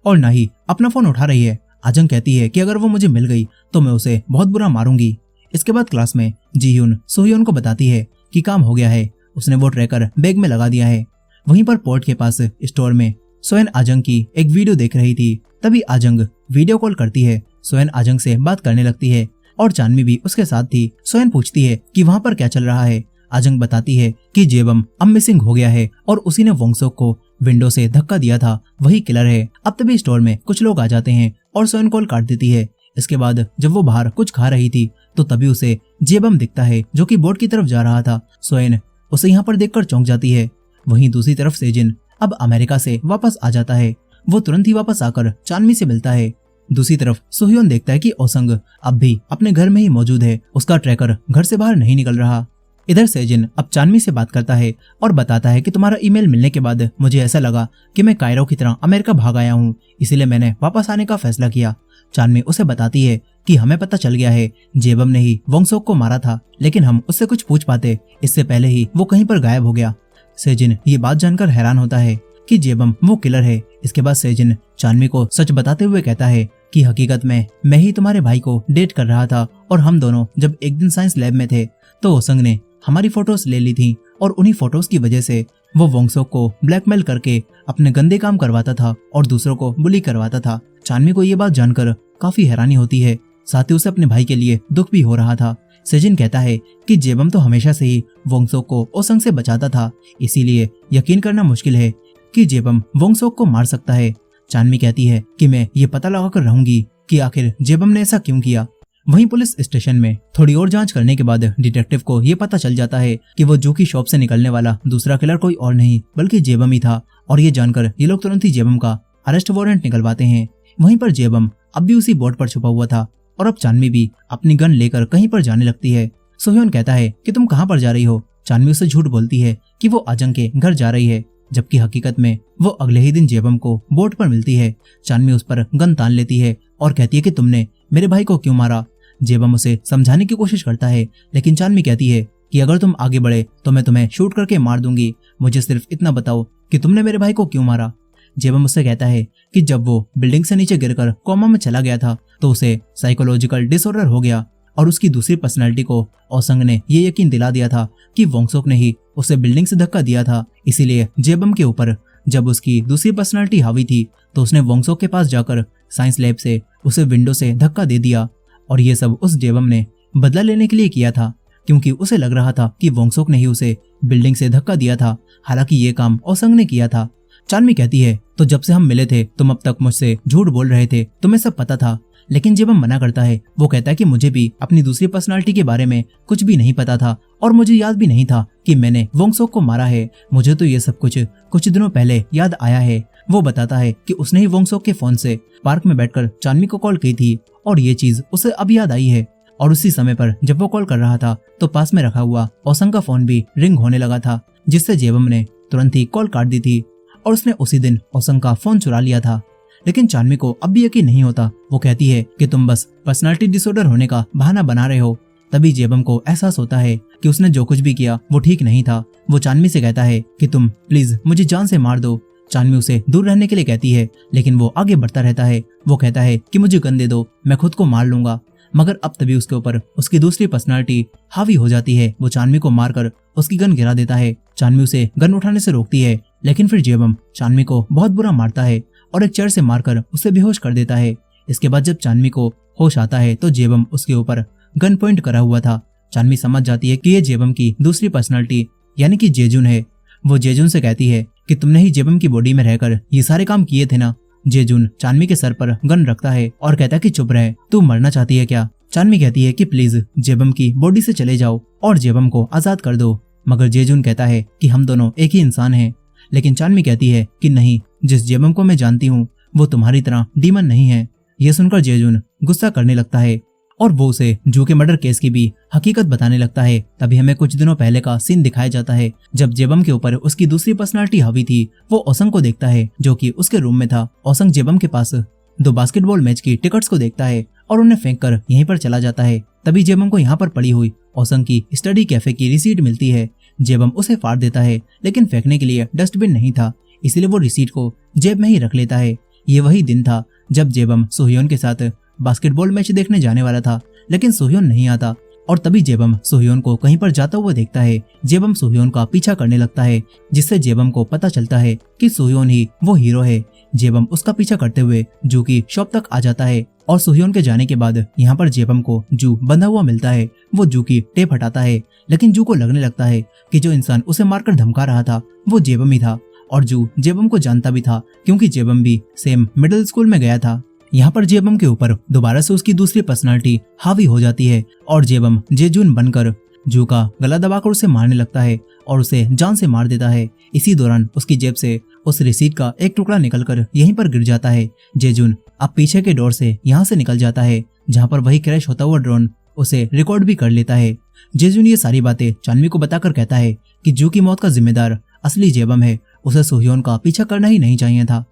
और ना ही अपना फोन उठा रही है। आजंग कहती है कि अगर वो मुझे मिल गई तो मैं उसे बहुत बुरा मारूंगी। इसके बाद क्लास में जीह्यून सुह्योन को बताती है कि काम हो गया है, उसने वो ट्रैकर बैग में लगा दिया है। वहीं पर पोर्ट के पास स्टोर में सोएन आजंग की एक वीडियो देख रही थी। तभी आजंग वीडियो कॉल करती है। सोएन आजंग से बात करने लगती है और चांदनी भी उसके साथ थी। सोएन पूछती है कि वहां पर क्या चल रहा है। आजंग बताती है कि जेबम अब मिसिंग हो गया है और उसी ने वोंगसोक को विंडो से धक्का दिया था, वही किलर है। अब तभी स्टोर में कुछ लोग आ जाते हैं और सोएन कॉल काट देती है। इसके बाद जब वो बाहर कुछ खा रही थी तो तभी उसे जेबम दिखता है जो कि बोट की तरफ जा रहा था। सोएन उसे यहाँ पर देखकर चौंक जाती है। वहीं दूसरी तरफ सेजिन अब अमेरिका से वापस आ जाता है। वो तुरंत ही वापस आकर चांदनी से मिलता है। दूसरी तरफ सुह्योन देखता है कि ओसंग अब भी अपने घर में ही मौजूद है, उसका ट्रैकर घर से बाहर नहीं निकल रहा। इधर सेजिन अब चांदनी से बात करता है और बताता है कि तुम्हारा ईमेल मिलने के बाद मुझे ऐसा लगा कि मैं कायरो की तरह अमेरिका भाग आया हूँ, इसीलिए मैंने वापस आने का फैसला किया। चांदनी उसे बताती है कि हमें पता चल गया है जेबम ने ही वोंगसोक को मारा था, लेकिन हम उससे कुछ पूछ पाते इससे पहले ही वो कहीं पर गायब हो गया। सेजिन ये बात जानकर हैरान होता है कि जेबम वो किलर है। इसके बाद सेजिन चांदनी को सच बताते हुए कहता है कि हकीकत में मैं ही तुम्हारे भाई को डेट कर रहा था और हम दोनों जब एक दिन साइंस लैब में थे तो ओसंग ने हमारी फोटोज ले ली थी और उन्हीं फोटोज की वजह से वो वोंगसोक को ब्लैकमेल करके अपने गंदे काम करवाता था और दूसरों को बुली करवाता था। चानमी को ये बात जानकर काफी हैरानी होती है, साथ ही उसे अपने भाई के लिए दुख भी हो रहा था। सेजिन कहता है कि जेबम तो हमेशा से ही वोंगसोक को ओसंग से बचाता था, इसीलिए यकीन करना मुश्किल है कि जेबम वोंगसोक को मार सकता है। चानमी कहती है कि मैं ये पता लगाकर रहूंगी कि आखिर जेबम ने ऐसा क्यों किया। वहीं पुलिस स्टेशन में थोड़ी और जांच करने के बाद डिटेक्टिव को ये पता चल जाता है कि वो जू की शॉप से निकलने वाला दूसरा किलर कोई और नहीं बल्कि जेबम ही था, और ये जानकर ये लोग तुरंत ही जेबम का अरेस्ट वारंट निकलवाते हैं। वहीं पर जेबम अब भी उसी बोर्ड पर छुपा हुआ था और अब चानमी भी अपनी गन लेकर कहीं पर जाने लगती है। सोह्योन कहता है कि तुम कहां पर जा रही हो। चानमी उसे झूठ बोलती है कि वो आजंग के घर जा रही है, जबकि हकीकत में वो अगले ही दिन जेबम को बोट पर मिलती है। चानमी उस पर गन तान लेती है और कहती है कि तुमने मेरे भाई को क्यों मारा। जेबम उसे समझाने की कोशिश करता है, लेकिन चानमी कहती है कि अगर तुम आगे बढ़े तो मैं तुम्हें शूट करके मार दूंगी, मुझे सिर्फ इतना बताओ कि तुमने मेरे भाई को क्यों मारा। जेबम उससे कहता है कि जब वो बिल्डिंग से नीचे गिरकर कोमा में चला गया था तो उसे साइकोलॉजिकल डिसऑर्डर हो गया, और उसकी दूसरी पर्सनालिटी को ओसंग ने ये यकीन दिला दिया था कि वोंगसोक ने ही उसे बिल्डिंग से धक्का दिया था। इसीलिए जेबम के ऊपर जब उसकी दूसरी पर्सनालिटी हावी थी तो उसने वोंगसोक के पास जाकर साइंस लैब से उसे विंडो से धक्का दे दिया, और ये सब उस जेबम ने बदला लेने के लिए किया था, क्योंकि उसे लग रहा था कि वोंगसोक ने ही उसे बिल्डिंग से धक्का दिया था, हालांकि ये काम ओसंग ने किया था। चानमी कहती है तो जब से हम मिले थे तुम अब तक मुझसे झूठ बोल रहे थे, तुम्हें सब पता था। लेकिन जेबम मना करता है, वो कहता है कि मुझे भी अपनी दूसरी पर्सनालिटी के बारे में कुछ भी नहीं पता था और मुझे याद भी नहीं था कि मैंने वोंगसोक को मारा है। मुझे तो ये सब कुछ दिनों पहले याद आया है। वो बताता है कि उसने ही वोंगसोक के फोन से पार्क में बैठकर चानमी को कॉल की थी और ये चीज उसे अब याद आई है। और उसी समय पर जब वो कॉल कर रहा था तो पास में रखा हुआ ओसंग का फोन भी रिंग होने लगा था, जिससे जेबम ने तुरंत ही कॉल काट दी थी और उसने उसी दिन ओसंग का फोन चुरा लिया था। लेकिन चानमी को अब भी यकीन नहीं होता। वो कहती है कि तुम बस पर्सनालिटी डिसऑर्डर होने का बहाना बना रहे हो। तभी जेबम को एहसास होता है कि उसने जो कुछ भी किया वो ठीक नहीं था। वो चानमी से कहता है कि तुम प्लीज मुझे जान से मार दो। चानमी उसे दूर रहने के लिए कहती है, लेकिन वो आगे बढ़ता रहता है। वो कहता है कि मुझे गन दे दो, मैं खुद को मार लूंगा। मगर अब तभी उसके ऊपर उसकी दूसरी पर्सनालिटी हावी हो जाती है। वो चानमी को मारकर उसकी गन गिरा देता है। चानमी उसे गन उठाने से रोकती है, लेकिन फिर जेबम चानमी को बहुत बुरा मारता है और एक चेयर से मारकर उसे बेहोश कर देता है। इसके बाद जब चानमी को होश आता है तो जेबम उसके ऊपर गन पॉइंट करा हुआ था। चानमी समझ जाती है कि ये जेबम की दूसरी पर्सनालिटी यानी कि जेजुन है। वो जेजुन से कहती है कि तुमने ही जेबम की बॉडी में रहकर ये सारे काम किए थे ना। जेजुन चानमी के सर पर गन रखता है और कहता है कि चुप रहे, तू मरना चाहती है क्या। चानमी कहती है कि प्लीज जेबम की बॉडी से चले जाओ और जेबम को आजाद कर दो। मगर जेजुन कहता है कि हम दोनों एक ही इंसान हैं। लेकिन चानमी कहती है कि नहीं, जिस जेबम को मैं जानती हूँ वो तुम्हारी तरह डीमन नहीं है। यह सुनकर जेजुन गुस्सा करने लगता है और वो उसे जू के मर्डर केस की भी हकीकत बताने लगता है। तभी हमें कुछ दिनों पहले का सीन दिखाया जाता है जब जेबम के ऊपर उसकी दूसरी पर्सनालिटी हावी थी। वो ओसंग को देखता है जो कि उसके रूम में था। ओसंग जेबम के पास 2 बास्केटबॉल मैच की टिकट्स को देखता है और उन्हें फेंक कर यहीं पर चला जाता है। तभी जेबम को यहाँ पर पड़ी हुई ओसंग की स्टडी कैफे की रिसीट मिलती है। जेबम उसे फाड़ देता है, लेकिन फेंकने के लिए डस्टबिन नहीं था, इसलिए वो रिसीट को जेब में ही रख लेता है। ये वही दिन था जब जेबम सोह्योन के साथ बास्केटबॉल मैच देखने जाने वाला था, लेकिन सोह्योन नहीं आता और तभी जेबम सोह्योन को कहीं पर जाता हुआ देखता है। जेबम सोह्योन का पीछा करने लगता है, जिससे जेबम को पता चलता है कि सोह्योन ही वो हीरो है। जेबम उसका पीछा करते हुए जू की शॉप तक आ जाता है और सोह्योन के जाने के बाद यहाँ पर जेबम को जू बंधा हुआ मिलता है। वो जू की टेप हटाता है, लेकिन जू को लगने लगता है कि जो इंसान उसे मारकर धमका रहा था वो जेबम ही था, और जू जेबम को जानता भी था क्योंकि जेबम भी सेम मिडिल स्कूल में गया था। यहाँ पर जेबम के ऊपर दोबारा से उसकी दूसरी पर्सनालिटी हावी हो जाती है और जेबम जेजुन बनकर जू का गला दबाकर उसे मारने लगता है और उसे जान से मार देता है। इसी दौरान उसकी जेब से उस रिसीट का एक टुकड़ा निकलकर यहीं पर गिर जाता है। जेजुन अब पीछे के डोर से यहाँ से निकल जाता है, जहाँ पर वही क्रैश होता हुआ ड्रोन उसे रिकॉर्ड भी कर लेता है। जेजुन ये सारी बातें चानमी को बताकर कहता है कि जू की मौत का जिम्मेदार असली जेबम है, उसे सोह्योन का पीछा करना ही नहीं चाहिए था।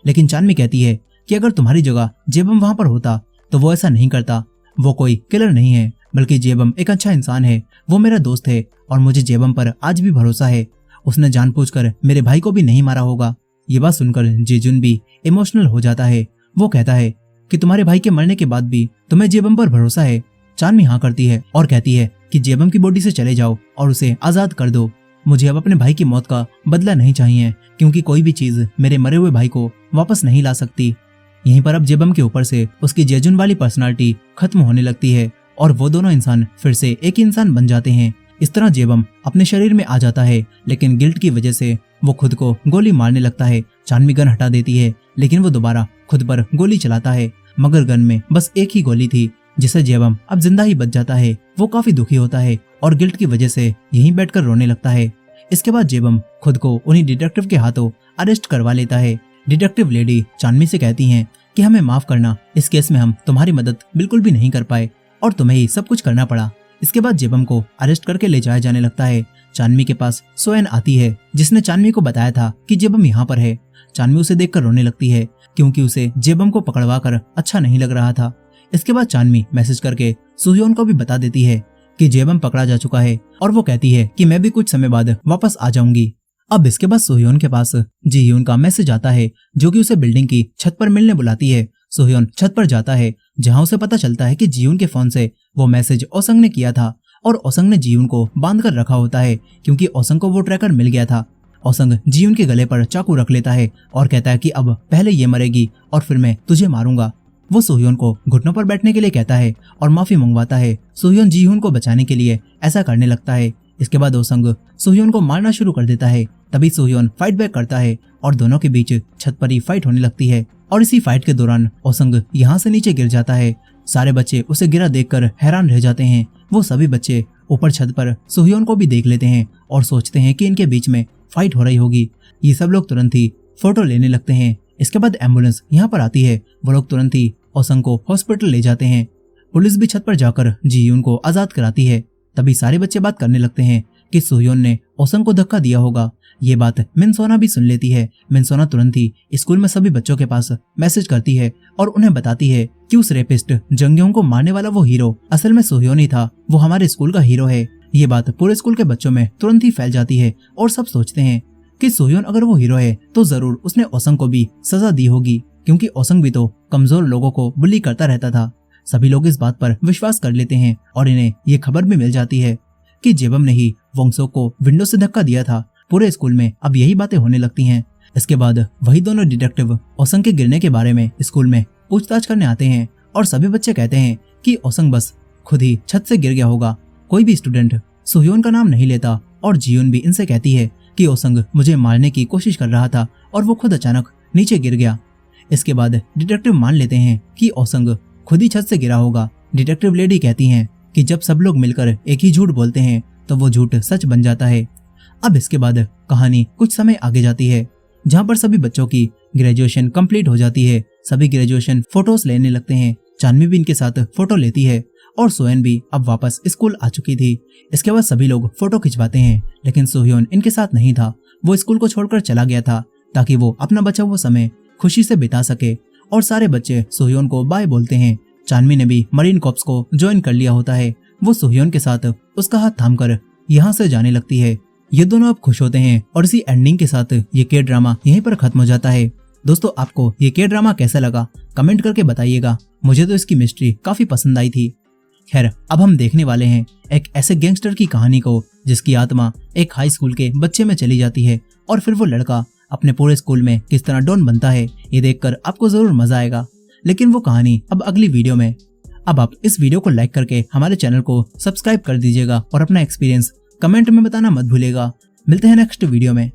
लेकिन चानमी कहती है कि अगर तुम्हारी जगह जेबम वहां पर होता तो वो ऐसा नहीं करता। वो कोई किलर नहीं है, बल्कि जेबम एक अच्छा इंसान है। वो मेरा दोस्त है और मुझे जेबम पर आज भी भरोसा है। उसने जानबूझकर मेरे भाई को भी नहीं मारा होगा। ये बात सुनकर जेजुन भी इमोशनल हो जाता है। वो कहता है कि तुम्हारे भाई के मरने के बाद भी तुम्हें जेबम पर भरोसा है। चानमी हाँ करती है और कहती है कि जेबम की बॉडी से चले जाओ और उसे आजाद कर दो। मुझे अब अपने भाई की मौत का बदला नहीं चाहिए, क्योंकि कोई भी चीज मेरे मरे हुए भाई को वापस नहीं ला सकती। यहीं पर अब जेबम के ऊपर से उसकी जेजुन वाली पर्सनालिटी खत्म होने लगती है और वो दोनों इंसान फिर से एक ही इंसान बन जाते हैं। इस तरह जेबम अपने शरीर में आ जाता है, लेकिन गिल्ट की वजह से वो खुद को गोली मारने लगता है। चानमी गन हटा देती है, लेकिन वो दोबारा खुद पर गोली चलाता है, मगर गन में बस एक ही गोली थी, जिससे जेबम अब जिंदा ही बच जाता है। वो काफी दुखी होता है और गिल्ट की वजह से यहीं बैठकर रोने लगता है। इसके बाद जेबम खुद को उन्हीं डिटेक्टिव के हाथों अरेस्ट करवा लेता है। डिटेक्टिव लेडी चानमी से कहती हैं कि हमें माफ करना, इस केस में हम तुम्हारी मदद बिल्कुल भी नहीं कर पाए और तुम्हें ही सब कुछ करना पड़ा। इसके बाद जेबम को अरेस्ट करके ले जाया जाने लगता है। चानमी के पास सोएन आती है, जिसने चानमी को बताया था कि जेबम यहाँ पर है। चानमी उसे देखकर रोने लगती है, क्योंकि उसे जेबम को पकड़वा कर अच्छा नहीं लग रहा था। इसके बाद चानमी मैसेज करके सुयोन को भी बता देती है कि जेबम पकड़ा जा चुका है और वो कहती है कि मैं भी कुछ समय बाद वापस आ जाऊंगी। अब इसके बाद सोह्योन के पास जीह्यून का मैसेज आता है, जो कि उसे बिल्डिंग की छत पर मिलने बुलाती है। सोह्योन छत पर जाता है, जहां उसे पता चलता है कि जीह्यून के फोन से वो मैसेज ओसंग ने किया था और ओसंग ने जीह्यून को बांध कर रखा होता है, क्योंकि ओसंग को वो ट्रैकर मिल गया था। ओसंग जीह्यून के गले पर चाकू रख लेता है और कहता है कि अब पहले ये मरेगी और फिर मैं तुझे मारूंगा। वो सोह्योन को घुटनों पर बैठने के लिए कहता है और माफी मंगवाता है। सोह्योन जीह्यून को बचाने के लिए ऐसा करने लगता है। इसके बाद ओसंग सोह्योन को मारना शुरू कर देता है। तभी सोह्योन फाइट बैक करता है और दोनों के बीच छत पर ही फाइट होने लगती है। और इसी फाइट के दौरान ओसंग यहाँ से नीचे गिर जाता है। सारे बच्चे उसे गिरा देखकर हैरान रह जाते हैं। वो सभी बच्चे ऊपर छत पर सोह्योन को भी देख लेते हैं और सोचते हैं कि इनके बीच में फाइट हो रही होगी। ये सब लोग तुरंत ही फोटो लेने लगते हैं। इसके बाद एम्बुलेंस यहाँ पर आती है। वो लोग तुरंत ही ओसंग को हॉस्पिटल ले जाते हैं। पुलिस भी छत पर जाकर जीह्यून को आजाद कराती है। तभी सारे बच्चे बात करने लगते हैं कि सोह्योन ने ओसंग को धक्का दिया होगा। ये बात मिनसोना भी सुन लेती है। मिनसोना तुरंत ही स्कूल में सभी बच्चों के पास मैसेज करती है और उन्हें बताती है कि उस रेपिस्ट जंगयों को मारने वाला वो हीरो असल में सोह्योन ही था। वो हमारे स्कूल का हीरो है। ये बात पूरे स्कूल के बच्चों में तुरंत ही फैल जाती है और सब सोचते हैं कि सोह्योन अगर वो हीरो है तो जरूर उसने ओसंग को भी सजा दी होगी, क्योंकि ओसंग भी तो कमजोर लोगों को बुली करता रहता था। सभी लोग इस बात पर विश्वास कर लेते हैं और इन्हें ये खबर भी मिल जाती है कि जेबम ने ही वोंगसो को विंडो से धक्का दिया था। पूरे स्कूल में अब यही बातें होने लगती हैं। इसके बाद वही दोनों डिटेक्टिव ओसंग के गिरने के बारे में स्कूल में पूछताछ करने आते हैं और सभी बच्चे कहते हैं कि ओसंग बस खुद ही छत से गिर गया होगा। कोई भी स्टूडेंट सोह्योन का नाम नहीं लेता और जीह्यून भी इनसे कहती है कि ओसंग मुझे मारने की कोशिश कर रहा था और वो खुद अचानक नीचे गिर गया। इसके बाद डिटेक्टिव मान लेते हैं कि ओसंग खुद ही छत से गिरा होगा। डिटेक्टिव लेडी कहती हैं कि जब सब लोग मिलकर एक ही झूठ बोलते हैं तो वो झूठ सच बन जाता है। अब इसके बाद कहानी कुछ समय आगे जाती है, जहाँ पर सभी बच्चों की ग्रेजुएशन कंप्लीट हो जाती है। सभी ग्रेजुएशन फोटोज लेने लगते हैं। चानमी भी इनके साथ फोटो लेती है और सोएन भी अब वापस स्कूल आ चुकी थी। इसके बाद सभी लोग फोटो खिंचवाते हैं, लेकिन सोह्योन इनके साथ नहीं था। वो स्कूल को छोड़कर चला गया था ताकि वो अपना बचा हुआ समय खुशी से बिता सके। और सारे बच्चे सोह्योन को बाय बोलते हैं। चानमी ने भी मरीन कॉर्प्स को ज्वाइन कर लिया होता है। वो सोह्योन के साथ उसका हाथ थामकर यहाँ से जाने लगती है। ये दोनों अब खुश होते हैं और इसी एंडिंग के साथ ये के ड्रामा यहीं पर खत्म हो जाता है। दोस्तों, आपको ये के ड्रामा कैसा लगा कमेंट करके बताइएगा। मुझे तो इसकी मिस्ट्री काफी पसंद आई थी। खैर, अब हम देखने वाले हैं एक ऐसे गैंगस्टर की कहानी को जिसकी आत्मा एक हाई स्कूल के बच्चे में चली जाती है और फिर वो लड़का अपने पूरे स्कूल में किस तरह डॉन बनता है। ये देखकर आपको जरूर मजा आएगा, लेकिन वो कहानी अब अगली वीडियो में। अब आप इस वीडियो को लाइक करके हमारे चैनल को सब्सक्राइब कर दीजिएगा और अपना एक्सपीरियंस कमेंट में बताना मत भूलिएगा। मिलते हैं नेक्स्ट वीडियो में।